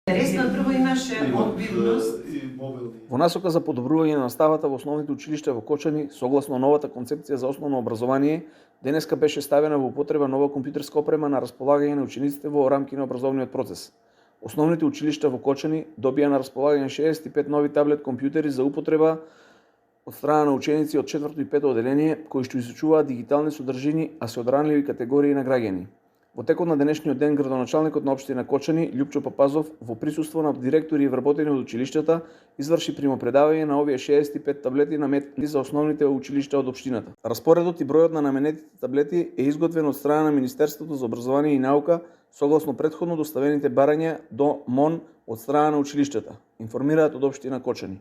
Интересно, прво имаше одбивност. Во насока за подобрување на наставата во основните училишта во Кочани, согласно новата концепција за основно образование, денеска беше ставена во употреба нова компјутерска опрема на располагање на учениците во рамки на образовниот процес. Основните училишта во Кочани добија на располагање 65 нови таблет компјутери за употреба од страна на ученици од 4 и 5 одделение, кои што изучуваат дигитални содржини, а се од ранливи категории на граѓани. Во текот на денешниот ден, градоначалникот на општина Кочани, Љупчо Папазов, во присуство на директори и вработени од училиштата, изврши примопредавање на овие 65 таблети наметнати за основните училишта од општината. Распоредот и бројот на наменетите таблети е изготвен од страна на Министерството за образование и наука, согласно претходно доставените барања до МОН од страна на училиштата, информираат од општина Кочани.